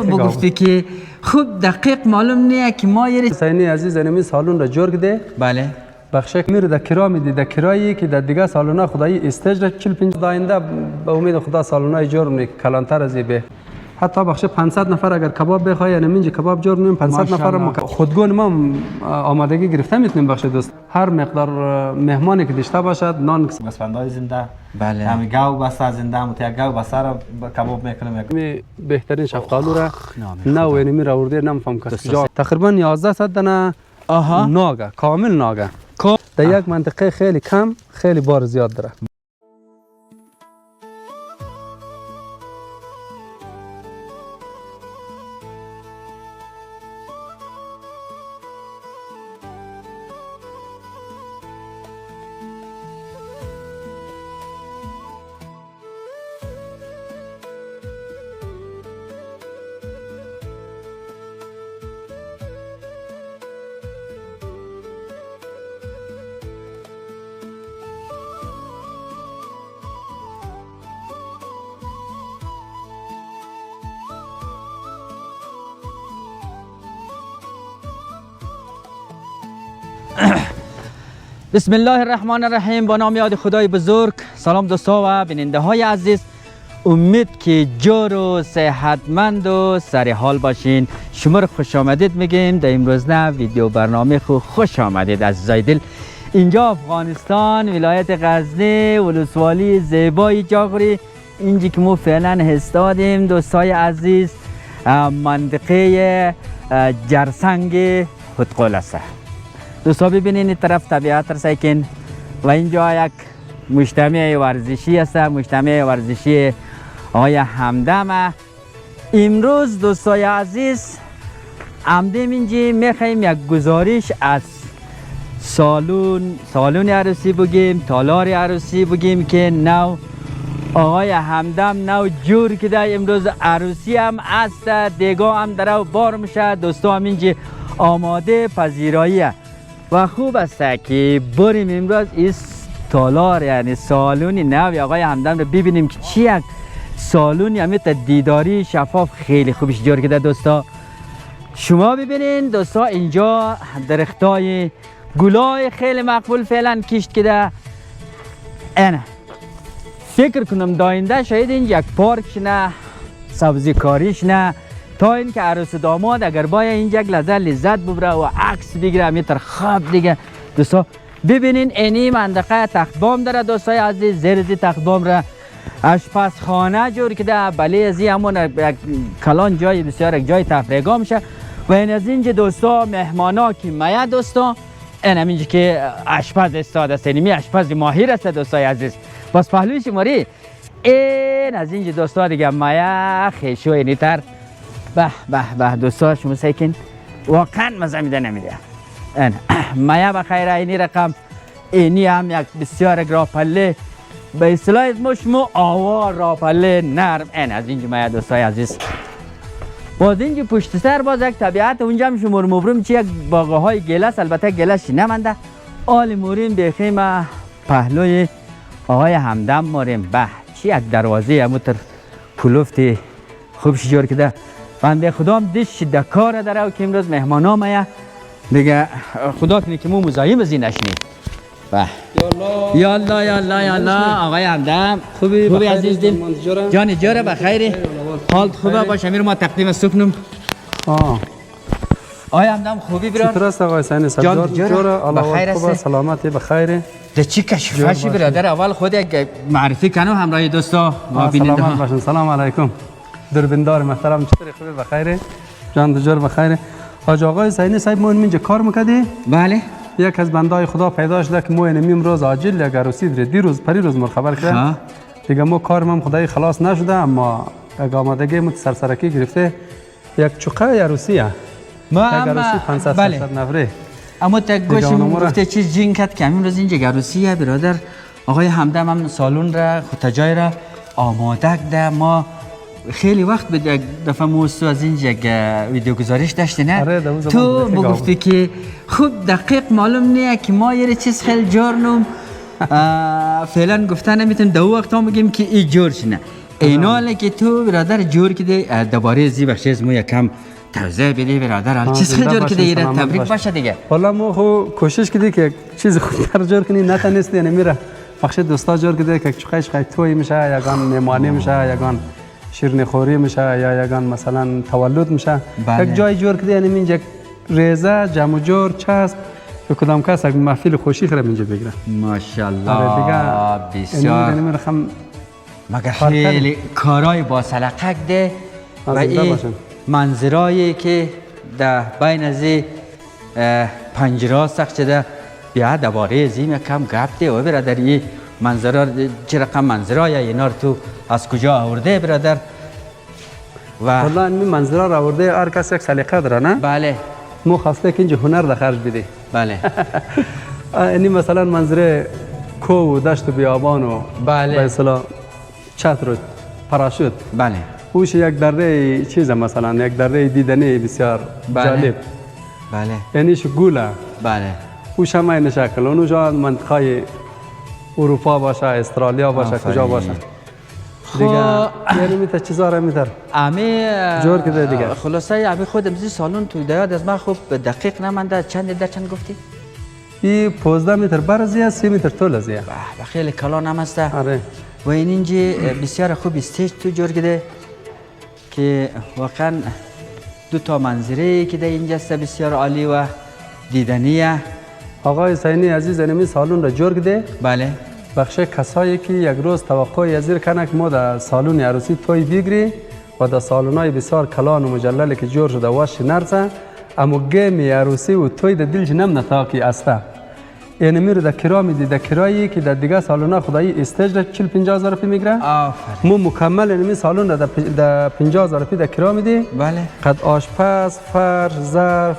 گفتی که خوب دقیق معلوم نیه که ما یه حسینی عزیز اینمی سالون را جور کده. بله بخشه میره در کرا میدی در کرایی که در دیگه سالونا خدایی استیج را 45 داینده به امید خدا سالونای جور می کلانتر از به حتی بخشه 500 نفر اگر کباب بخوای یعنی اینجا کباب جور نیم 500 نفر خودگون ما آمادگی گرفته میتونیم بخشه دوست هر مقدار مهمانی که داشته باشد نان گوسفندای زنده بله همین گاو بسته زنده متیا گاو بسته را کباب میکنیم می بهترین شفتالو را نه یعنی میره ورده نمیفهم کجا تقریبا 1100 دانه ناگه کامل ناگه در یک منطقه خیلی کم خیلی بار زیاد داره. بسم الله الرحمن الرحیم. با نام یاد خدای بزرگ. سلام دوستا و بیننده های عزیز، امید که جور و صحتمند و سر حال باشین. شما رو خوش آمدید میگیم در امروز نه ویدیو برنامه خوش آمدید عزیزای دل. اینجا افغانستان، ولایت غزنی، ولسوالی زیبای جاغوری، اینجا که ما فعلا هستادیم دوستای عزیز، منطقه جرسنگ هتقل است. دوستا ببینین این طرف طبیعت را سیکن و اینجا یک مجتمع ورزشی است، مجتمع ورزشی آقای همدم. امروز دوستای عزیز همدم اینجا میخوایم یک گزارش از سالون عروسی بگیم، تالار عروسی بگیم که نو آقای همدم نو جور کده. امروز عروسی هم است، دیگه هم در بار میشه. دوستا هم اینجا آماده پذیراییه و خوب است که بریم امروز این تالار یعنی سالونی نو آقای همدم رو ببینیم که چی یک سالونی همیت دیداری شفاف خیلی خوبش جور کرده. دوستا شما ببینین دوستا اینجا درختای گلای خیلی مقبول فعلا کشت کرده. اینه فکر کنم داینده شاید این یک پارک نه سبزی کاریش نه تا اینکه عروس داماد اگر باید اینجا یک لذت ببره و عکس بگیره همیتر خواب دیگه. دوستا ببینین اینی منطقه تخت بام داره دوستای عزیز. زیر زی تخت بام را آشپزخانه جور کده. بله از این همون یک کلان جای بسیار یک جای تفریحگاه میشه و این از اینجا دوستا مهمانا که میاد دوستا این هم اینجا که آشپز استاد است، اینمی آشپز ماهر است دوستای عزیز. بس پهلوی شماری این از اینجا دوستا دیگه میا خیشو اینی تر به دوستا شما سیکن واقعا مزه میده نمیده. این میا بخیر اینی رقم اینی هم یک بسیار راپله به اصطلاح شما آوار راپله نرم. این از اینجا میا دوستای عزیز. باز اینجا پشت سر باز یک طبیعت اونجا هم شما مبروم چی یک باغه های گلس، البته گلس نمانده. آل موریم بخیم پهلوی آقای همدم موریم. به چی یک دروازه همونتر کلوفتی خوبش جور کده. بنده خدا هم دش دکار داره و که امروز مهمان آمده دیگه خدا کنه که مو مزاحم از این نشنیم. به یالله یالله یالله آقای همدم خوبی عزیز دل جان جوره بخیری حال خوبه باشه. امیر ما تقدیم سکنم آقای همدم خوبی برام چطور است آقای حسینی سبزار جوره الله خوبه سلامتی بخیره ده چی کشفشی برادر اول خود یک معرفی کنم همراه دوستا ما بیننده سلام باشین. سلام علیکم دربندار محترم چطوری خوبی بخیره جان دجور بخیره. حاج آقای حسینی صاحب ما اینجا کار میکردی؟ بله یک از بندای خدا پیدا شده که ما اینم روز عاجل یک عروسی داره دیروز پریروز ما خبر کرد دیگه ما کارم خدای خلاص نشده اما یک آمادگی مت سرسرکی گرفته یک چوقه عروسیه ما عروسی 500 نفره. اما تا گوشم گفته چیز جین کرد که امروز اینجا عروسیه برادر آقای همدم هم سالون را خودتجای را آماده ده. ما خیلی وقت به یک دفعه موسو از اینجا ویدیو گزارش داشتی نه؟ تو بگفتی که خوب دقیق معلوم نیه که ما یه چیز خیلی جارنم فعلا گفتن نمیتونیم دو وقت هم بگیم که ای جور شنه. اینا که تو برادر جور کده دوباره زی بخش از مو یکم توضیح بدی برادر حال چیز جور کده ایره تبریک باشه دیگه. حالا ما خو کوشش کردی که چیز خوبتر جور کنی نتونستی یعنی میره بخش دوستا جور کده که چقیش توی میشه یگان میمانی میشه یگان شیرینی خوری میشه یا یگان مثلا تولد میشه یک جای جور کده یعنی اینجا ریزه جمع جور چسب که کدام کس یک محفل خوشی خرم اینجا بگیره. ماشاءالله بسیار. مگر خیلی کارای با سلیقه ده و این منظرایی که در بین از پنجره سخت شده بیا دوباره زیم کم گپ ده و برادر این منظره چه رقم منظرای اینا تو از کجا آورده برادر؟ و والله این منظره را آورده هر کس یک سلیقه داره نه؟ بله. مو خواسته که اینجا هنر در خرج بده. بله. اینی مثلا منظره کو و دشت و بیابان و بله. به اصطلاح چتر و پراشوت. بله. اوش یک دره چیزه مثلا یک دره دیدنی بسیار جالب. بله. یعنی شو گوله. بله. اوش هم این شکل. اونو جا منطقه اروپا باشه، استرالیا باشه، کجا باشه. دیگه یعنی میتر چیزا را میتر. امی جور کده دیگه. خلاصه امی خودم زی سالن تو دیاد از ما خوب دقیق نمانده چند گفتی؟ این 15 متر برزیه 3 متر طول ازیه. به خیلی کلان هم است. آره. و این اینجا بسیار خوب استیج تو جور کده که واقعا دو تا منظره که در اینجا است بسیار عالی و دیدنیه. آقای حسینی عزیز اینمی سالن را جور کده. بله. بخش کسایی که یک روز توقع ازیر کنه که ما در سالن عروسی توی بگیری و در سالن‌های بسیار کلان و مجللی که جور شده واش نرسه اما گیم عروسی و توی در دلش نم نتاقی استه. یعنی میره در کرا میدی در کرایی که در دیگه سالونا خدایی استیج را 40-50 هزار روپیه میگیره. مو مکمل اینمی سالن در 50 هزار روپیه در کرا میدی. بله. قد آشپز، فرش، ظرف،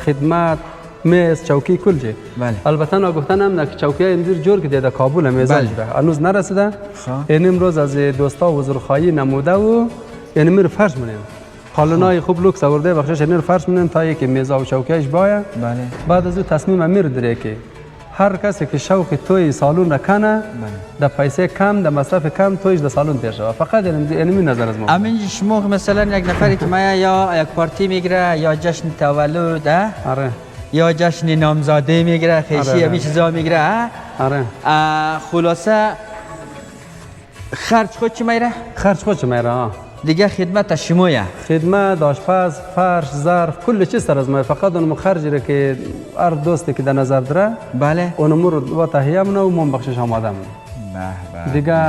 خدمت، میز، چوکی کل چی. بله. البته نگفتن هم نه که چوکی اندیر جور که در کابل میزاج به هنوز نرسیده. این امروز از دوستا وزیرخواهی نموده و یعنی میره فرش منیم. حالنای خوب لوکس آورده بخشش اینو فرش منیم تا یکی میزا و چوکیش باید. بله. بعد از او تصمیم امیر داره که هر کسی که شوق توی سالن را کنه در پیسه کم در مصرف کم تویش در سالن تیر شود. فقط اینمی نظر از ما. امین شما مثلا یک نفری که ما یا یک پارتی میگیره یا جشن تولد آره. یا جشن نامزاده میگیره خیشی همین چیزا میگیره. آره. خلاصه خرج خود چی میره؟ خرج خود چی میره دیگه خدمت شمایه. خدمت، آشپز، فرش، ظرف، کل چیز سر از ما. فقط اون خرجی را که هر دوستی که در نظر داره. بله. اون امور و تهیه منه و من بخشش آماده منه. دیگه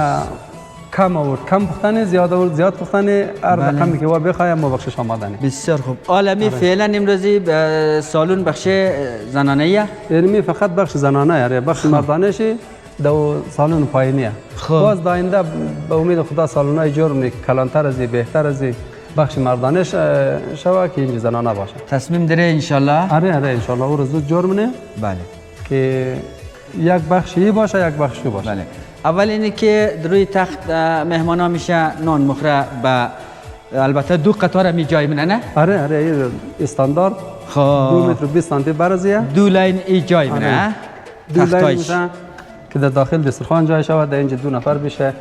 کم آورد کم پختنه زیاد آورد زیاد پختنه هر رقمی که بخوایم ما بخشش آماده نه. بسیار خوب. عالمی فعلا امروزی سالن بخش زنانه‌ایه. یعنی فقط بخش زنانه یاره بخش مردانه شی دو سالن پایینیه. باز داینده به امید خدا سالن‌های جور می‌کنه کلانتر از بهتر از بخش مردانه شوه که اینجا زنانه باشه. تصمیم داره ان شاء الله. آره ان شاء الله او روز جور منه. بله. که یک بخشی باشه یک بخشی باشه. بله. اول اینه که روی تخت مهمانا میشه نان مخره با البته دو قطار می جای منه نه؟ آره استاندارد 2 متر و 20 سانتی برزیه. دو لاین ای جای منه. دو لاین میشه که در داخل دسترخوان جای شود در اینجا 2 نفر بشه.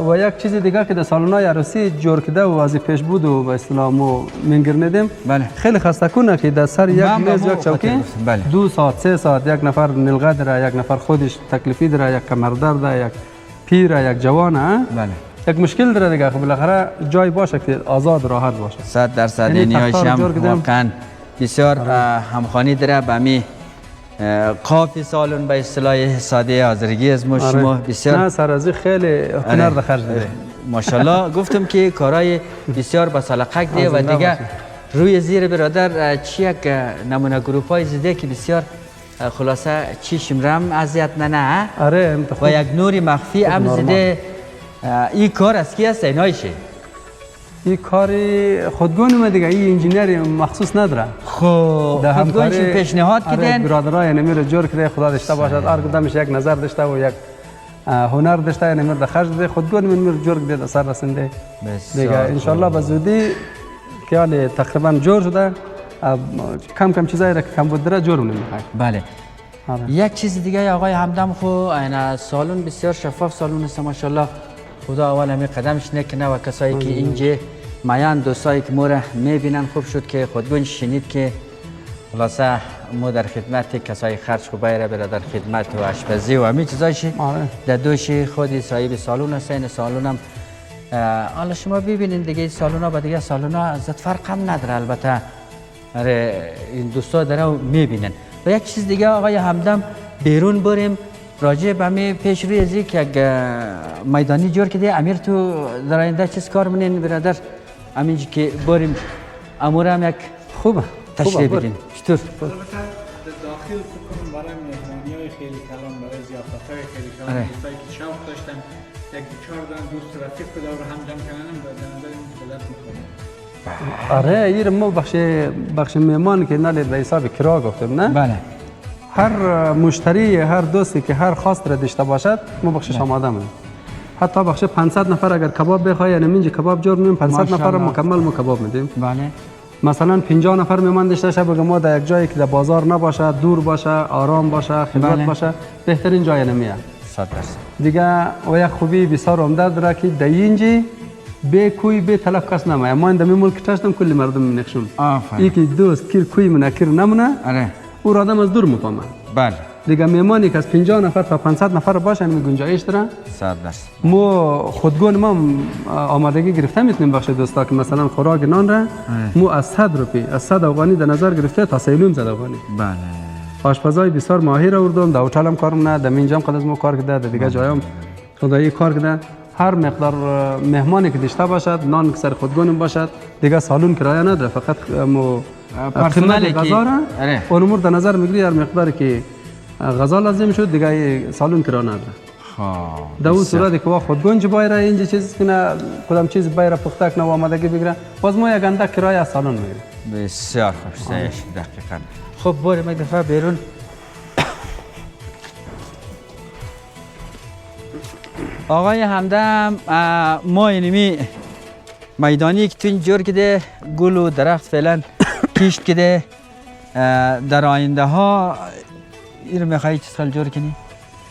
و یک چیز دیگه که در سالن‌های عروسی جور کرده و از پیش بود و به اصطلاح ما منگرندیم. بله. خیلی خسته کنه که در سر یک میز یک چوکی 2 ساعت 3 ساعت یک نفر نلغه داره یک نفر خودش تکلیفی داره یک کمردرد داره یک پیر یک جوانه. بله. یک مشکل داره دیگه. خب بالاخره جای باشه که آزاد راحت باشه. 100% نیایش هم واقعا بسیار همخوانی داره با می قافی سالن به اصطلاح ساده آذرگی از ما شما بسیار نه سرازی خیلی هنر در خرج داده ماشاءالله. گفتم که کارهای بسیار با سلیقه ده و دیگه روی زیر برادر چی یک نمونه گروپای زده که بسیار خلاصه چی شمرم اذیت نه. آره و یک نوری مخفی هم زده. این کار از کی است اینایشه؟ این کاری خودگون دیگه این انجینیر مخصوص نداره. خودگونش پیشنهاد کردن. برادرای نمیره جور کرده خدا داشته باشد. هر کدامش یک نظر داشته و یک هنر داشته نمیره در خرج ده خودگون نمیره جور کرده سر رسنده. دیگه ان شاء الله به زودی که حالا تقریبا جور شده کم چیزایی را که کم بود داره جور نمیخواد. بله. یک چیز دیگه آقای همدم خو این سالن بسیار شفاف سالن است ماشاءالله خدا اول همی قدمش نکنه و کسایی که اینجا میان دوستایی که ما را میبینن خوب شد که خودگون شنید که خلاصه ما در خدمت کسای خرج خوبه را برای در خدمت و آشپزی و همین چیزایشی در دوش خودی صاحب سالون هستین. سالون هم حالا شما ببینین دیگه سالونا با دیگه سالونا زد فرق هم نداره. البته این دوستا داره میبینن. و یک چیز دیگه آقای همدم بیرون بریم راجع به می پیش روی از یک میدانی جور کده. امیر تو در آینده چیز کار منین برادر؟ همینجا که بریم امور هم یک خوبه تشریح بدین. چطور؟ داخل فکرم برای مهمانی‌های خیلی کلان، برای ضیافت‌های خیلی کلان، دوستایی که شوق داشتن یک چهار دان دوست رفیق خدا رو هم جمع کردن و به نظر این بلد می‌کنه. آره ایر ما بخش مهمان که نالید به حساب کرا گفتم نه؟ بله. هر مشتری هر دوستی که هر خواست را داشته باشد ما بخشش آماده می‌کنیم. حتی بخش 500 نفر اگر کباب بخواد یعنی اینجا کباب جور می‌کنیم 500 نفر مکمل ما کباب میدیم. بله. مثلا 50 نفر میمان داشته باشه بگم ما در یک جایی که در بازار نباشه، دور باشه، آرام باشه، خلوت باشه، بهترین جای نمیه. 100%. دیگه و یک خوبی بسیار عمده داره که در اینجا به کوی به طلب کس نمیه. ما اندمی ملک داشتم کلی مردم منخشم. آفرین. یکی دوست کیر کوی منکر نمونه. آره. او آدم از دور میفهمه. بله. دیگه میمانی که از 50 نفر تا 500 نفر باشه می گنجایش داره. 100%. مو خودگون ما آمادگی گرفته میتونیم بخش دوستا که مثلا خوراک نان را مو از 100 روپی از 100 افغانی در نظر گرفته تا 3 صد افغانی. بله. آشپزای بسیار ماهر آوردم در هتل هم کارم نه در اینجا هم خود از ما کار کرده دیگه جایم خدایی کار کرده. هر مقدار مهمانی که داشته باشد نان که سر خودگون باشد دیگه سالن کرایه نداره فقط مو پرسنل غذا را اون امور در نظر میگیری هر مقداری که غذا لازم شد دیگه سالن کرایه نداره. در اون صورتی که خودگنج بایر اینجا چیز کنه کدام چیز بایر پخته کنه و آمادگی بگیره باز ما یک اندک کرایه از سالن میگیریم. بسیار خوب سایش دقیقاً. خب بریم یک دفعه بیرون. آقای همدم ما اینمی میدانی که تو این جور کده گل و درخت فعلا کشت کده در آینده ها این میخوایی چیز خیلی جور کنی؟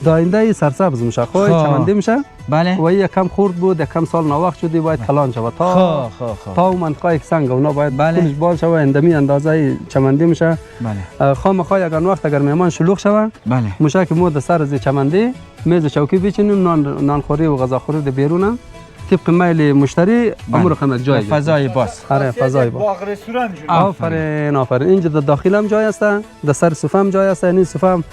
در آینده سرسبز میشه خواه چمنده میشه. بله. و یکم خورد بود یکم سال نوقت شدی باید کلان شود تا اون منطقه یک سنگ اونا باید کلش بال شود اندمی اندازه چمنده میشه. بله. خام خواه اگر وقت اگر مهمان شلوغ شود بله. میشه که ما در سر از چمنده میز چوکی بچینیم نانخوری و غذاخوری در بیرون طبق میل مشتری امور خدمت جای فضای باز. آره فضای باز. باغ رستوران جون. آفرین اینجا در داخل هم جای است در سر صفه هم جای است این صفه هم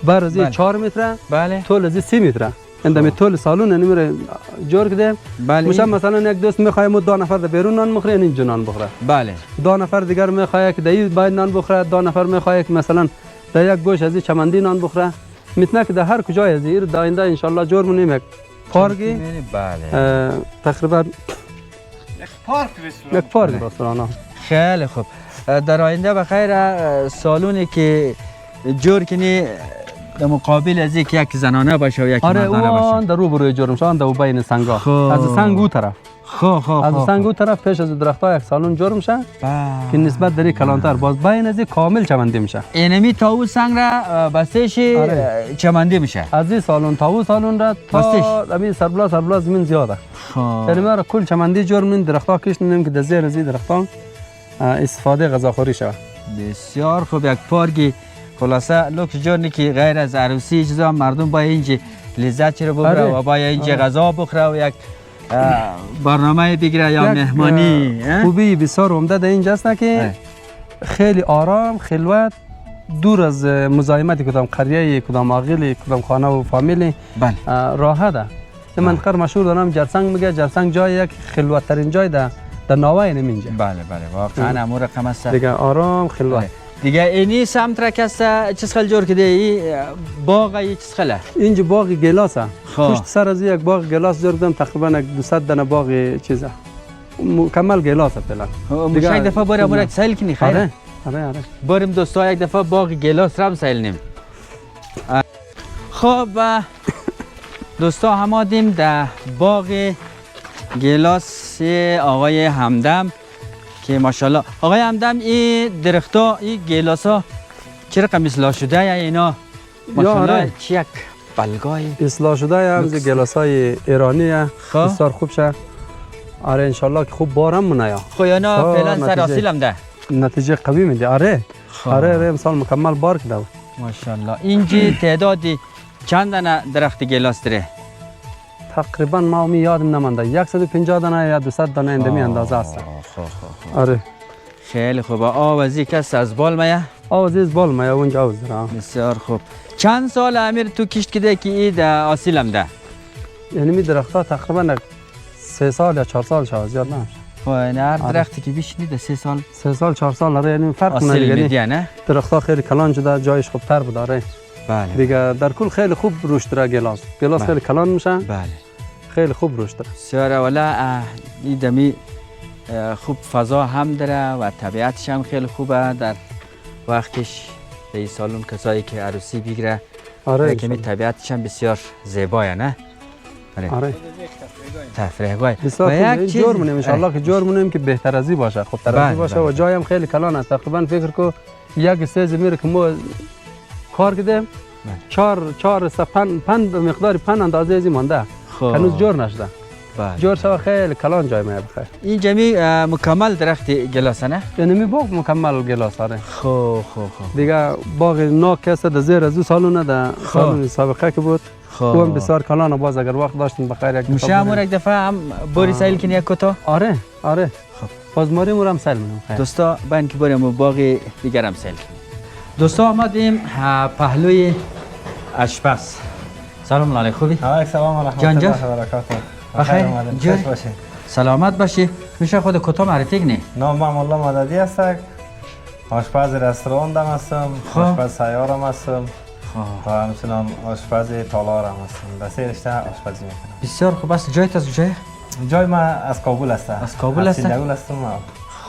بر از 4 متر بله. طول از 3 متر اندمی طول سالون نمیره جور کده. بله. میشه مثلا یک دوست میخواد مو 2 نفر در بیرون نان بخوره اینجا نان بخوره. بله. 2 نفر دیگر میخواد که در باید نان بخوره 2 نفر میخواد که مثلا در یک گوش از چمندی نان بخوره میتونه که در هر کجای از این آینده ان شاء الله جور منیم یک پارکی. بله. یک تقریبا پارک رستوران. خیلی خوب. در آینده بخیر سالونی که جور کنی در مقابل از یک زنانه باشه و یک مردانه باشه. آره در روبروی جور میشه در بین سنگا از سنگ او طرف. از سنگ او طرف پیش از درخت‌ها یک سالن جور میشه که نسبت دری کلانتر باز بین از کامل چمنده میشه. اینمی تا او سنگ را بستش چمنده میشه. از این سالن تا او سالن را تا همین سربلا زمین زیاده. یعنی ما را کل چمنده جور من درخت‌ها کشیدیم که در زیر از درخت‌ها استفاده غذاخوری شود. بسیار خوب. یک پارکی خلاصه لوکس جورنی که غیر از عروسی چیزا مردم با اینجا لذت چرا ببره و با اینجا غذا بخوره و یک برنامه بگیره یا مهمانی. خوبی بسیار عمده در اینجا است که خیلی آرام خلوت دور از مزاحمت کدام قریه کدام عاقل کدام خانه و فامیلی راحت است. این منطقه مشهور دارم جرسنگ میگه جرسنگ جای یک خلوت ترین جای در ناوه اینجا. بله واقعا امور رقم است دیگه آرام خلوت. دیگه اینی سمت را کسته چیز خیلی جور کده ای باغ ای چیز خیلی اینجا باغ گلاس است. پشت سر از یک باغ گلاس جور کردم تقریبا 200 دانه باغ چیزه مکمل گلاس است فعلا. دیگه یک دفعه بریم امور سیل کنی خیر. آره بریم دوستا یک دفعه باغ گلاس را سیل نیم. خب دوستا همادیم در باغ گلاس آقای همدم که ماشاءالله آقای همدم این درخت‌ها این گلاس‌ها چه رقم اصلاح شده یا اینا ماشاءالله چیک بلگای اصلاح شده هم از گلاسای ایرانی خب. بسیار خوب شه. آره انشالله که خوب بارم مونه یا خویانا فعلا نتیجه. سر حاصل هم ده. نتیجه قوی میده. آره آره امسال مکمل بار کرده. ماشاءالله. اینجا تعدادی چند دانه درخت گلاس داره؟ تقریبا ما می یادم نمانده 150 دانه یا 200 دانه اندمی اندازه است. آره خیلی خوبه. آوازی کس از بال میه؟ آوازیز بال ما اونجا آوز داره. بسیار خوب. چند سال امیر تو کشت کده که اید حاصل هم ده؟ یعنی می درختها تقریبا 3 سال یا 4 سال شد زیاد نمیشه. خب هر درختی که بیش نیده 3 سال 3 سال 4 سال آره یعنی فرق حاصل کنه میدی یعنی نه؟ درختها خیلی کلان شده جایش خوبتر بود آره. بله دیگه در کل خیلی خوب رشد داره گلاس. گلاس خیلی کلان میشه. بله. خیلی خوب رشد داره. بسیار اولا این دمی خوب فضا هم داره و طبیعتش هم خیلی خوبه. در وقتش به این سالون کسایی که عروسی بگیره آره کمی طبیعتش هم بسیار زیبایه نه؟ آره تفریحگاه. بسیار خوب جور مونیم ان شاء الله آره. که جور مونیم که بهتر از این باشه خوب تر از این باشه و جای هم خیلی کلان است. تقریبا فکر کو یک سه میره که ما کار کردیم 4 5 مقدار 5 اندازه ازی مونده هنوز جور نشده. جور شو خیلی کلان جای ما بخیر. این جمی مکمل درخت گلاس نه؟ یعنی می باغ مکمل گلاس آره. خب دیگه باغ ناک است در زیر از سالونه در سالن سابقه که بود. او هم بسیار کلان باز اگر وقت داشتیم بخیر یک میشه امور یک دفعه هم باری سیل کنی یک کتا؟ آره خب بازماری مورم سیل می‌کنم. دوستا باید که بریم باغ دیگر هم سیل کنیم. دوستا آمدیم پهلوی اشپز. سلام علیکم خوبی؟ سلام و رحمت الله و برکاته. بخیر خوش باشی. سلامت باشی. میشه خود کتا معرفی کنی؟ نام من مولا مددی هستم. آشپز رستوران هم هستم. آشپز سیار هم هستم. و همچنان آشپز تالار هم هستم. در سه رشته آشپزی میکنم. بسیار خوب است. جایت از کجای؟ جای من از کابل هستم. از کابل هستم؟ از سیندگول هستم.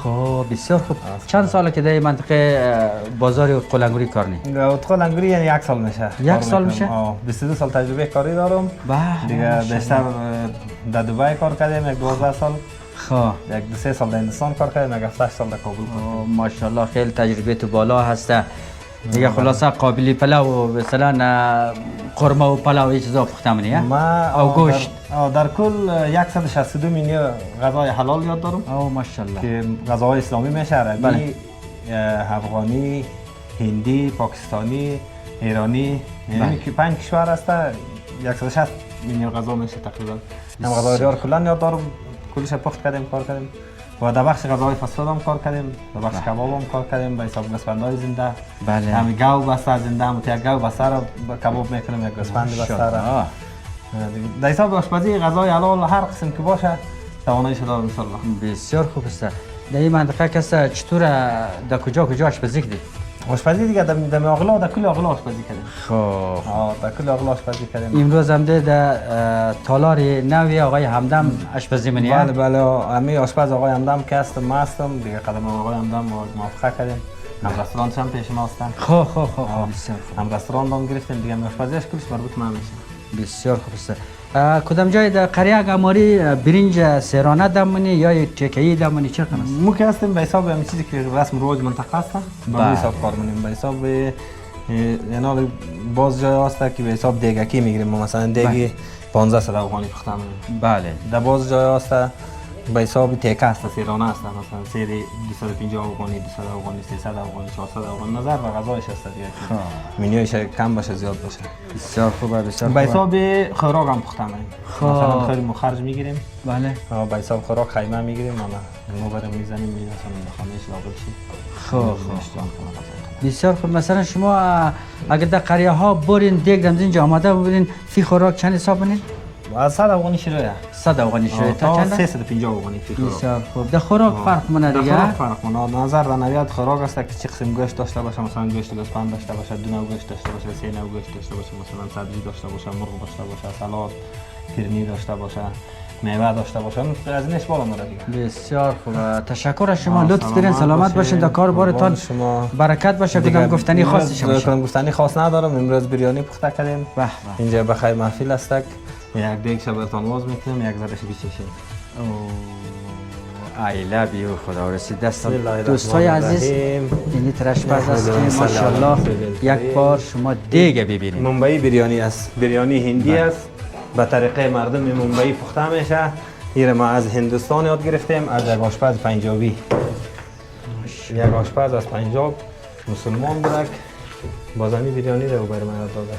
خب بسیار خوب. چند ساله که در منطقه بازار قلنگوری کار نی؟ قلنگوری یعنی 1 سال میشه. 1 سال میشه؟ 22 سال تجربه کاری دارم. دیگه بیشتر در دبی کار کردم 12 سال. خب 1-3 سال در هندوستان کار کردم 7 سال در کابل کار. ماشاءالله خیلی تجربه تو بالا هسته. دیگه خلاصه قابلی پلاو مثلا قرمه و پلاو هیچ چیزا پخته منی او گوشت در کل 162 مینیو غذای حلال یاد دارم. ماشاءالله که غذاهای اسلامی میشه عربی، افغانی، هندی، پاکستانی، ایرانی، یعنی که 5 کشور هست 160 مینیو غذا میشه تقریبا. هم غذای دیار کلا یاد دارم کلش پخت کردیم کار کردیم و در بخش غذای فسفود هم کار کردیم، در بخش کباب هم کار کردیم به حساب گوسفندای زنده. بله. همین گاو بسته زنده هم یک گاو بسته رو کباب میکنیم یک گوسفند بسته رو. در حساب آشپزی غذای حلال هر قسم که باشه تواناییش دارم ان شاء الله. بسیار خوب است. در این منطقه کسا چطور در کجا آشپزی کردی؟ آشپزی دیگه در مغلا در کل اغلا آشپزی کردیم. خب در کل اغلا آشپزی کردیم. امروز هم در تالار نوی آقای همدم آشپزی منی؟ بله امی آشپز آقای همدم که هستم ما هستم دیگه قدم آقای همدم موافقه کردیم. هم رستوران هم پیش ما هستن. خب بسیار خوب. هم رستوران دام گرفتیم دیگه آشپزیش کلش مربوط ما میشه. بسیار خوب است. کدام جای در قریه گماری برنج سیرانه دمونی یا تکه‌ای دمونی چه کنه؟ مو که هستیم به حساب همین چیزی که رسم رواج منطقه است با حساب کار می‌کنیم به حساب یعنی باز جای هست که به حساب دیگکی میگیریم مثلا دیگی 1500 افغانی پخته می‌کنیم. بله. در باز جای هست به حساب تکه است سیرانه است مثلا سری 250 افغانی 200 افغانی 300 افغانی 400 افغانی نظر و غذایش است دیگه منیوش کم باشه زیاد باشه. بسیار خوبه بسیار خوبه. به حساب خوراک هم پخته می‌کنیم. مثلا خیلی مخرج میگیریم. بله. به حساب خوراک خیمه میگیریم ما بریم میزنیم میرسونیم به خانه‌اش لابد شی. خب بسیار خوب. مثلا شما اگر در قریه ها برین دیگ دم اینجا آماده ببینین فی خوراک چند حساب کنین؟ از 100 افغانی شروعه. 100 افغانی شروعه تا چند؟ 350 افغانی فی خوراک. بسیار خوب. در خوراک فرق مونه دیگه. خوراک فرق مونه. نظر و نویت خوراک است که چه قسم گوشت داشته باشه مثلا گوشت گوسفند داشته باشه، دو نوع گوشت داشته باشه، سه نوع گوشت داشته باشه، مثلا سبزی داشته باشه، مرغ داشته باشه، سالاد، فرنی داشته باشه، میوه داشته باشه. از اینش بالا میره دیگه. بسیار خوب. تشکر از شما. لطف دارین سلامت باشین در کار بارتان برکت باشه. کدام گفتنی خاصی شما؟ کدام گفتنی خاص ندارم. امروز بریانی پخته کردیم. اینجا بخیر محفل است. یک دیگ شبرتان واز میکنیم یک زدش بیچشه. I love you. خدا رسید دست بسم الله الرحمن دوستای عزیز. الرحیم. اینی ترشپز است که نحمده ماشاءالله ونستعینه. یک بار شما دیگه ببینید. منبعی بریانی است. بریانی هندی است. به طریقه مردم منبعی پخته میشه. این ما از هندوستان یاد گرفتیم، از یک آشپز پنجابی. یک آشپز از پنجاب مسلمان بود، بازمی بریانی رو برای من داده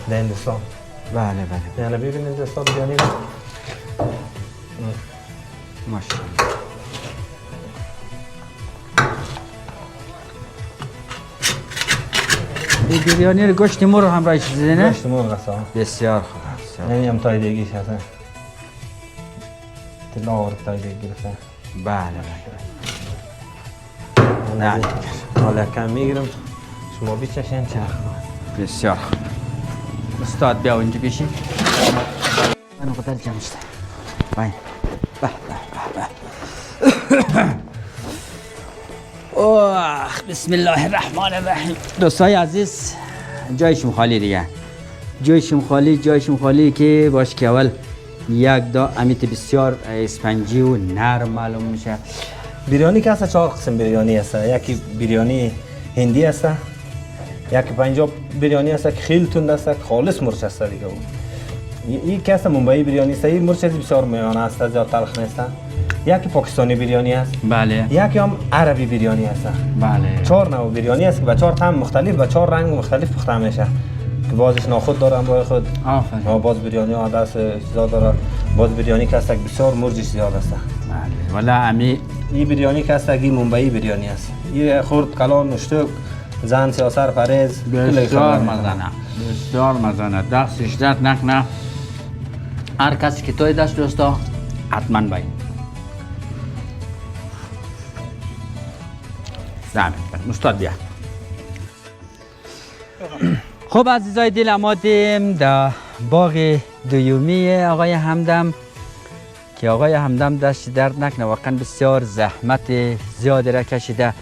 در هندوستان. بله بله. یعنی ببینید دوستا بریانی رو. ماشاءالله. این بریانی رو گوشت مرغ همراه چیزی نه؟ گوشت مرغ است. بسیار خوب. بسیار. این هم تای دیگیش هست. تلاور تای دیگی گرفته. بله بله. نه. حالا کم میگیرم. شما بیچشین چرخ. بسیار خوب. استاد بیا اونجا بشی. من قدر جمعشته. باین. به به به به. اوه بسم الله الرحمن الرحیم. دوستای عزیز جایشون خالی دیگه. جایشون خالی که باش که اول یک دا امیت بسیار اسپنجی و نرم معلوم میشه. بریانی که هست 4 قسم بریانی هست. یکی بریانی هندی هست، یکی پنجاب بریانی هست که خیلی تند است، خالص مرچ است دیگه. این که هست منبعی بریانی است، این مرچ بسیار میانه است، زیاد تلخ نیست. یکی پاکستانی بریانی است، بله یکی هم عربی بریانی است. بله 4 نوع بریانی است که با 4 طعم مختلف و 4 رنگ مختلف پخته میشه. که بازش ناخود داره با خود. آفرین. باز بریانی ها دست چیزا داره. باز بریانی که است بسیار مرچش زیاد است. بله ولی امی این بریانی که است این منبعی بریانی است. این خورد کلان نشتک زن سیاسر پرهیز بسیار مزنه دستش درد نکنه. هر کسی که توی دست دوستا حتما باید زمین استاد بیا. خب عزیزای دل آمادیم در باغ دویومی آقای همدم که آقای همدم دست درد نکنه، واقعا بسیار زحمت زیادی را کشیده.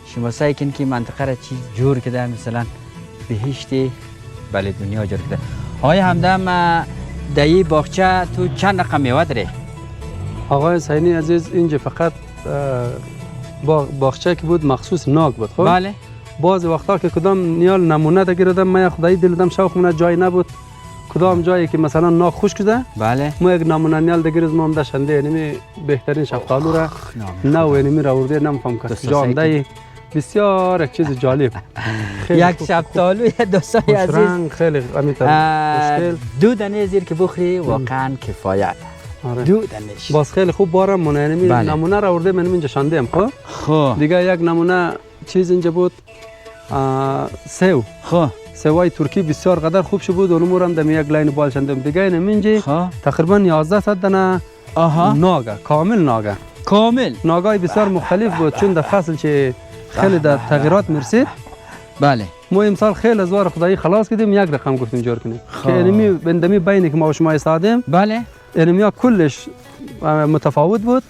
شما سعی کن که منطقه را چیز جور کده، مثلا بهشت بله دنیا جور کده. آقای همدم دایی باغچه تو چند رقم میوه داره؟ آقای حسینی عزیز اینجا فقط باغچه که بود مخصوص ناک بود. خب بله بعض وقتا که کدام نیال نمونه تا گرفتم من خدایی دلدم شوق من جای نبود، کدام جایی که مثلا ناک خشک شده بله ما یک نمونه نیال دگیرز ما هم داشنده یعنی بهترین شفتالو را نو یعنی را ورده نمیفهم که جانده بسیار یک چیز جالب. یک شفتالو دوستای عزیز خیلی مشکل دو دانه زیر که بخوری واقعا کفایت. دو دانش باز خیلی خوب بارم من یعنی نمونه را ورده من اینجا شانده ام. خب دیگه یک نمونه چیز اینجا بود سیو. خب سوای ترکی بسیار قدر خوب شد بود. اونم هم دم یک لاین بال شندم دیگه اینم اینجا تقریبا 11 تا دانه ناگه کامل ناگای بسیار مختلف بود چون در فصل چه خیلی در تغییرات مرسید. بله ما امسال خیلی از وار خدایی خلاص کردیم یک رقم گفتیم جور کنیم که اینمی بندمی بینی که ما و شما استادیم. بله اینمی کلش متفاوت بود.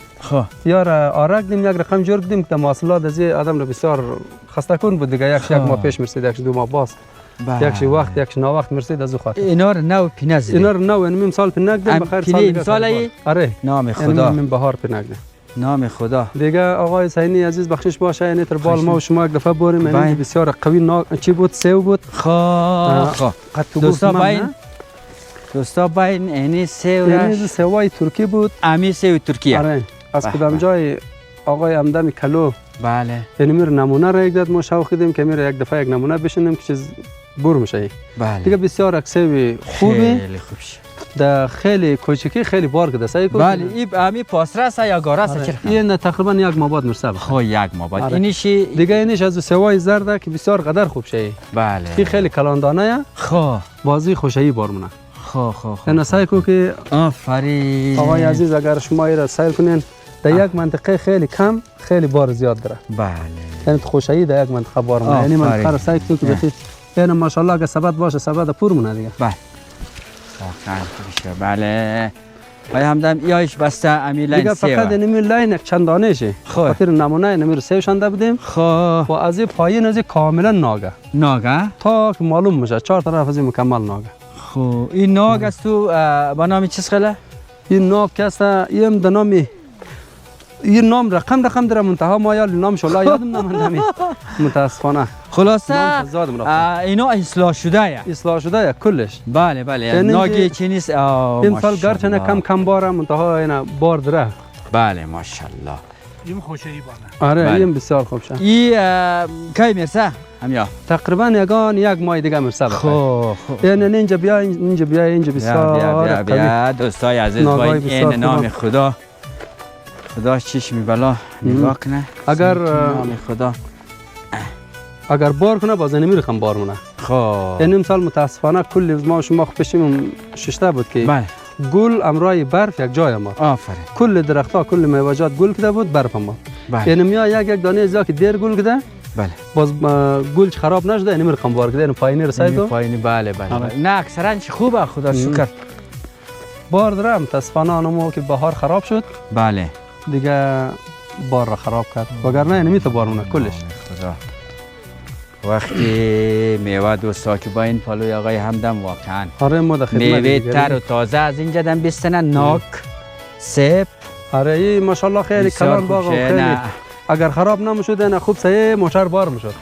یار آرک دیم یک رقم جور کردیم که محصولات از آدم رو بسیار خسته کن بود دیگه. یک ماه پیش مرسید، یک 2 ماه باز، یک وقت یک نا وقت مرسید از خاطر اینا رو نو پینز اینا رو نو اینمی امسال پینک دیم بخیر سال دیگه امسال آره نام خدا من بهار پینک دیم نام خدا دیگه. آقای حسینی عزیز بخشش باشه این تر بال ما و شما یک دفعه بریم این بسیار قوی چی بود سیو بود. دوستا باین اینی سیو یعنی سیوای ترکی بود. امی سیو ترکیه آره از کدام جای آقای همدم کلو. بله یعنی میر نمونه را یک داد ما شوق دیدیم که میر یک دفعه یک نمونه بشینیم که چیز بور میشه. بله دیگه بسیار یک سیو خوبه خیلی خوب شد در خیلی کوچکی خیلی بار کده سعی کن. بله این امی پاسره است یا گاره است چرا این تقریبا یک ماه بعد مرسه بخواد. خو یک ماه بعد اینیشی دیگه اینیش از سوای زرد که بسیار قدر خوب شه. بله این خیلی کلاندانه خو بازی خوشایی بارمونه. خو این سعی کو که آفرین آقای عزیز اگر شما را سیر کنین در یک منطقه خیلی کم خیلی بار زیاد داره. بله یعنی خوشایی در یک منطقه بارمونه. یعنی منطقه سعی کو که بخیر این ماشاءالله اگه ثبات باشه ثبات پر مونه دیگه. بله واقعا خوبه. بله آقای همدم یایش بسته امی لاین دیگه فقط اینمی لاین چند دانه شه خاطر نمونه اینمی رو سیو شنده بودیم. خب و از این پایین از کاملا ناگه تا که معلوم میشه 4 طرف از مکمل ناگه. خب این ناگ است تو با نام چیز خله؟ این ناگ که است این به نام این نام رقم داره منتها ما یا نامش الله یادم نمونده متاسفانه. خلاصه نام زادم رفت. اینا اصلاح شده یا اصلاح شده یا کلش. بله بله یعنی ناگی چی نیست. امسال گرچه کم باره منتها اینا بار داره. بله ماشاءالله. این خوشه ای بانه. آره بله. این بسیار خوب شد. ای کی میرسه همیا؟ تقریبا یک ماه دیگه میرسه. خب یعنی اینجا بیا اینجا بسیار بیا دوستای عزیز با این نام خدا چشمی بلا نگاه کنه. اگر نام خدا اگر بار کنه باز نمیرخم بار مونه. خب یعنی امسال متاسفانه کل ما شما پیشیم ششته بود که بله گل امرای برف یک جای ما. آفرین. کل درختها کل میوه‌جات گل کده بود برف ما. بله یعنی میا یک دانه زیا که دیر گل کده بله باز گل خراب نشده یعنی میرخم بار کده یعنی پایینی رسید و پایینی بله نه اکثرا خوبه خدا شکر. بار داره متاسفانه اونمو که بهار خراب شد بله دیگه بار را خراب کرد وگرنه نمیته بار مونه کلش. خدا وقتی میوه دوستا که با این پالوی آقای همدم واقعا آره ما در خدمت میوه تر و تازه از اینجا دم بستنن ناک سیب. آره این ماشاءالله خیلی کلان باغ و خیلی اگر خراب نمیشد نه خوب سایه موتر بار میشد.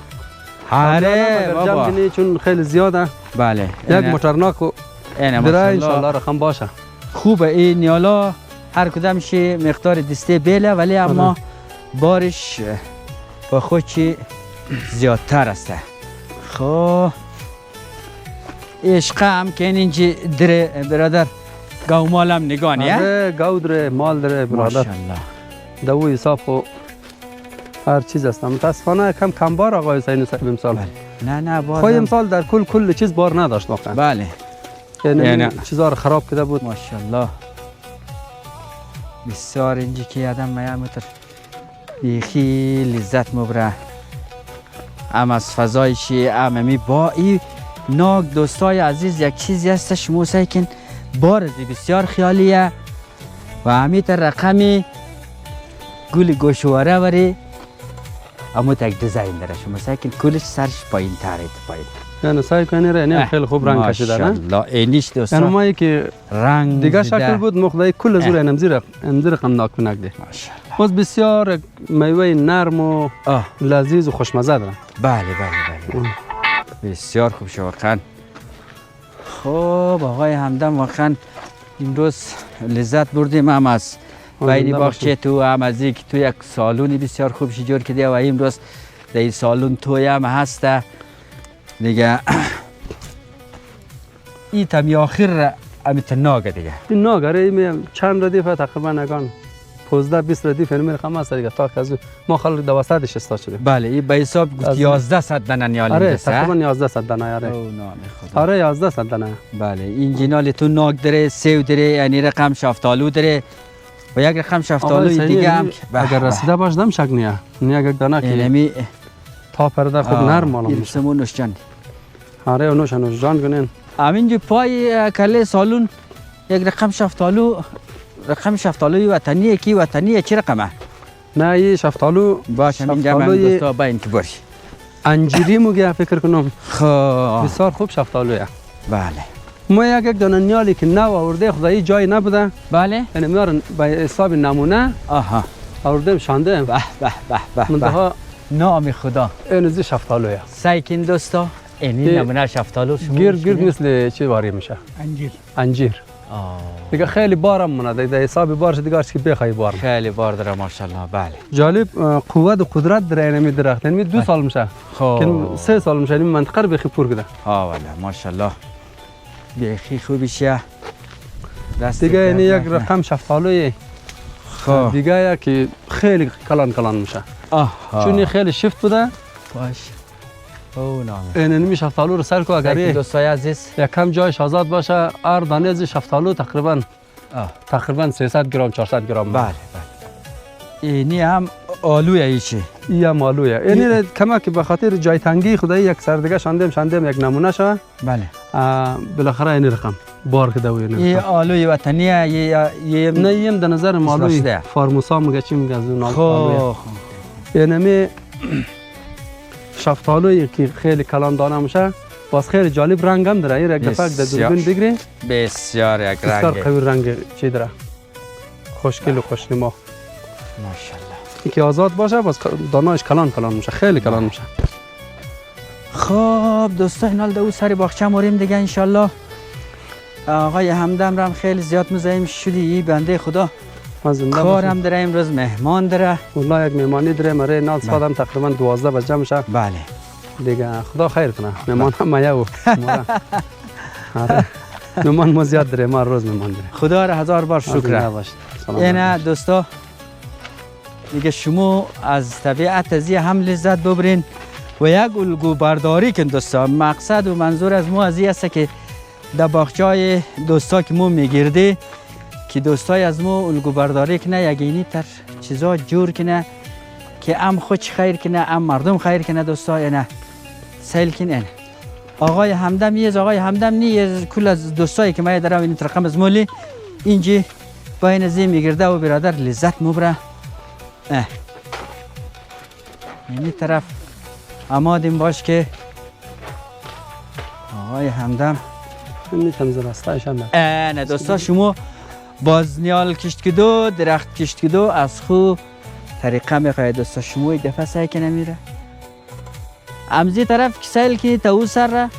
آره بابا چون خیلی زیاده بله یک موترناک و دره انشالله رقم باشه. خوبه این نیالا هر کدامش مقدار دسته بیله ولی اما بارش با خودی زیادتر است. خب عشق هم که اینجا دره برادر گاو مال هم نگانیه. آره گاو دره مال دره برادر ماشاءالله. دو حساب خو هر چیز است. متاسفانه کم بار آقای حسین صاحب امسال. نه خو امسال در کل چیز بار نداشت واقعا. بله یعنی چیزا رو خراب کرده بود. ماشاءالله بسیار اینجا که آدم میامتر بیخی لذت مبره هم از فضایشی هم با این ناگ دوستای عزیز یک چیزی هستش موسی که بارزی بسیار خیالیه و همیتر رقمی گل گوشواره وری اما تک دیزاین داره شما سایکن کلش سرش پایین تره پایین یعنی سعی کنی رنگ خیلی خوب رنگ کشیده نه ماشاءالله اینیش دوستا یعنی ما که رنگ دیگه شکل بود مخدای کل زور اینم زیر قم ناک کننده ماشاءالله باز بسیار میوه نرم و لذیذ و خوشمزه داره. بله بسیار خوب شد واقعا. خب آقای همدم واقعا امروز لذت بردیم هم از بین باغچه تو هم از اینکه تو یک سالونی بسیار خوب جور کردی و امروز در این سالون توی هم هسته دیگه. این تمی آخر امیت ناگه دیگه این ناگه چند ردیفه تقریبا نگان 15-20 ردیف میرخم هست دیگه تا که از ما خالی 200 استا شده. بله این به حساب 1100 دانه نیالی آره تقریبا 1100 دانه آره. آره 1100 دانه. بله این جنال تو ناگ داره سیو داره یعنی رقم شفتالو داره و یک رقم شفتالو دیگه هم اگر رسیده باش دم شک نیه یک دانه که یعنی تا پرده خود نرم معلوم میشه. سمو نوشجان آره نوش جان کنین همینجا پای کله سالون یک رقم شفتالوی وطنیه کی وطنیه چه رقمه؟ نه این شفتالو باشه اینجا من دوستا با این که باری انجیری موگه فکر کنم. خب بسیار خوب شفتالویه. بله ما یک دانه نیالی که نو آورده خدایی جای نبوده. بله یعنی میارن به حساب نمونه آوردیم شانده به منتها نام خدا این شفتالویه سایکین دوستا این نمونه شفتالو شما گیر مثل چی باری میشه؟ انجیر دیگه خیلی بارم مونه در حساب بارش دیگه که بخوای بار خیلی بار داره ماشاءالله. بله جالب قوت و قدرت داره اینمی درخت یعنی 2 سال میشه که 3 سال میشه این منطقه رو بخی پر کده. بله ماشاءالله بخی خوبیشه دیگه یعنی یک رقم شفتالوی دیگه که خیلی کلان میشه چون خیلی شفت بوده باش او نامه این شفتالو رو سر کو اگر دوستای عزیز یکم جایش آزاد باشه هر دانه از شفتالو تقریبا 300 گرم 400 گرم. بله اینی هم آلویه ایچی این هم آلویه اینی کما که به خاطر جای تنگی خدایی یک سر دیگه شاندیم یک نمونه شه. بله بالاخره این رقم بار کده و این آلوی وطنیه یه نه یم در نظر آلوی فارموسا میگه چی میگه از اون آلوی اینمی شفتالویی که خیلی کلان دانه میشه باز خیلی جالب رنگ هم داره. یک دفعه در دوربین بگیری بسیار یک رنگ بسیار قوی رنگ چی داره خوشگل و خوشنما. ماشاءالله. این که آزاد باشه باز دانه‌اش کلان میشه، خیلی کلان میشه. خب دوستا اینال دو سری باغچه موریم دیگه انشالله. آقای همدم رم خیلی زیاد مزاحم شدی بنده خدا. کارم داره امروز مهمان داره. والله یک مهمانی داره مره نال سادم تقریبا 12 بجه میشه. بله. دیگه خدا خیر کنه. مهمان هم میاو. مهمان ما زیاد داره، ما روز مهمان داره. خدا را هزار بار شکر. اینه دوستا دیگه شما از طبیعت ازی هم لذت ببرین و یک الگو برداری کن دوستا. مقصد و منظور از ما ازی است که در باغچه‌های دوستا که ما میگیرده که دوستای از ما الگو برداری کنه، یگینی تر چیزا جور کنه که ام خود خیر کنه ام مردم خیر کنه دوستا. اینه سیل کنه. آقای همدم یه آقای همدم نی کل از دوستایی که ما دارم این رقم از مولی اینجا بین زی میگرده و برادر لذت مبره. این طرف آمادیم باش که آقای همدم میتونم زرستایش هم نه دوستا شما باز نیال کشت کدو درخت کشت کدو از خو طریقه میخواه دوستا. شما یک دفعه سعی که نمیره امزی طرف که سیل که تو سر را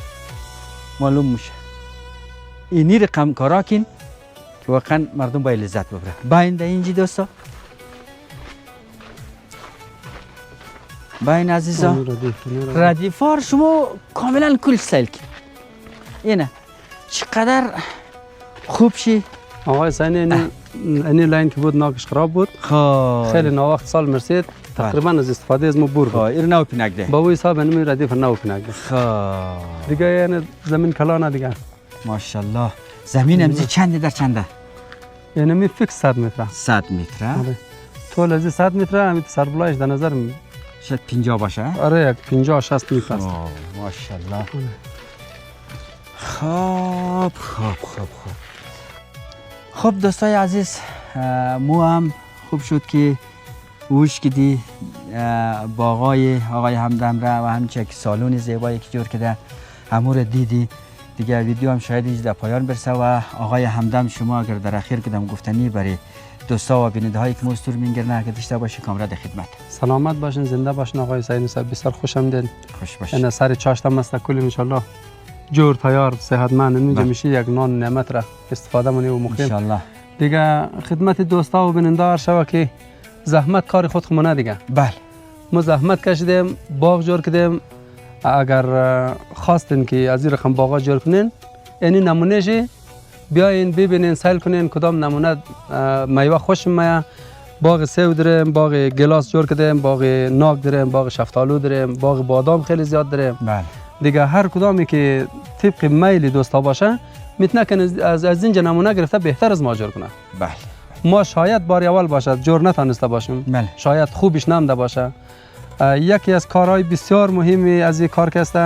معلوم میشه. اینی رقم کارا کن که واقعا مردم باید لذت ببره. باین ده اینجی دوستا باین عزیزا ردیفار شما کاملا کل سیل کن. اینه چقدر خوب شی. آقای سینی اینی لاین که بود ناکش خراب بود، خیلی ناوقت سال مرسید تقریبا از استفاده از ما بور بود. این نو پینک ده با وی حساب اینمی ردیف نو پینک ده دیگه. یعنی زمین کلانه دیگه. ماشاءالله. زمین امزی چنده در چنده؟ یعنی می فکس 100 متره. 100 متره؟ طول ازی 100 متره. همین سربلایش در نظر شاید 50 باشه؟ آره یک 50 60 متر است. ماشاءالله. خوب خب دوستای عزیز، مو هم خوب شد که اوش کدی با آقای همدم را و همچه که سالون زیبایی که جور کده همور دیدی دیگه. ویدیو هم شاید اینجا در پایان برسه و آقای همدم شما اگر در اخیر کدام گفتنی برای دوستا و بیننده هایی که مستور میگیرن که داشته باشی کامرا در خدمت. سلامت باشین، زنده باشین آقای سعید صاحب. بسیار خوشم دید. خوش باشین. انا سر چاشتم مستقل ان شاء الله جور تیار صحتمند اینجا میشه یک نان نعمت را استفاده منی و مخیم ان شاء الله. دیگه خدمت دوستا و بیننده هر شوا که زحمت کار خود خمونه دیگه. بله ما زحمت کشیدیم، باغ جور کردیم. اگر خواستین که از این رقم باغا جور کنین اینی نمونهشی بیاین ببینین سیل کنین کدام نمونه میوه خوش میاد. باغ سیب داریم، باغ گلاس جور کردیم، باغ ناک داریم، باغ شفتالو داریم، باغ بادام خیلی زیاد داریم. بله دیگه هر کدامی که طبق میل دوستا باشه میتونه که از اینجا نمونه گرفته بهتر از ما جور کنه. بله ما شاید بار اول باشد جور نتونسته باشیم. بله. شاید خوبش نمده باشه. یکی از کارهای بسیار مهمی از این کار که است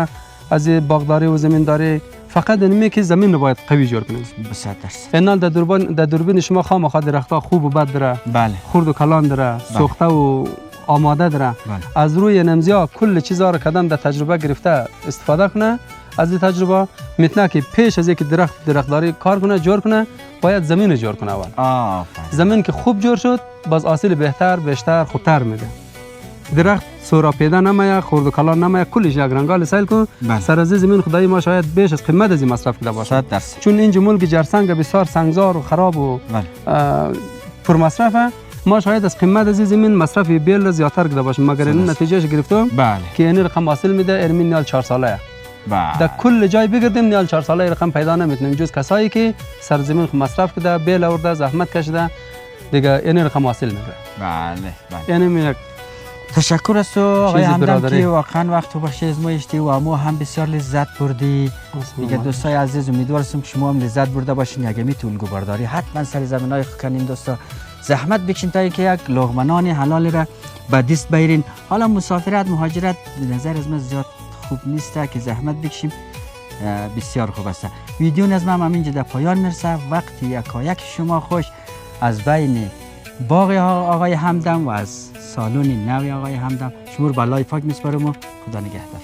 از باغداری و زمینداری فقط اینمی که زمین رو باید قوی جور کنیم. 100%. اینال در دوربین شما خامخا درختها خوب و بد داره. بله. خرد و کلان داره، سوخته و آماده داره. از روی نمزیا کل چیزا رو کدام در تجربه گرفته استفاده کنه. از این تجربه میتونه که پیش از اینکه درختداری کار کنه جور کنه باید زمین جور کنه اول. زمین که خوب جور شد باز حاصل بهتر بیشتر خوبتر میده. درخت سورا پیدا نمیه، خرد و کلان نمیه، کلش یک رنگال سیل کن. سر از زمین خدای ما شاید بیش از قیمت از مصرف کرده باشه. چون اینجا ملک جرسنگ بسیار سنگزار و خراب و پر مصرفه. ما شاید از قیمت از زمین مصرف بیل زیادتر کرده باشیم مگر این نتیجهش گرفتم که این رقم حاصل میده. ارمین نیال 4 ساله در کل جای بگردیم نیال 4 ساله رقم پیدا نمیتونیم جز کسایی که سرزمین خو مصرف کرده، بیل آورده، زحمت کشیده دیگه این رقم حاصل میده. بله یعنی تشکر از تو آقای همدم که واقعا وقت تو بخشی از ما اشتی و ما هم بسیار لذت بردی. دیگه دوستای عزیز امیدوار هستم که شما هم لذت برده باشین. یگمی تو الگو برداری حتما سر زمینای کنین دوستا. زحمت بکشین تا که یک لقمه حلال را به دست بیارین. حالا مسافرت مهاجرت به نظر از من زیاد خوب نیست که زحمت بکشیم. بسیار خوب است. ویدیو از من همینجا در پایان میرسه. وقتی یکایک شما خوش از بین باغ آقای همدم و از سالن نو آقای همدم شما رو بالای پاک میسپارم و خدا نگهدار.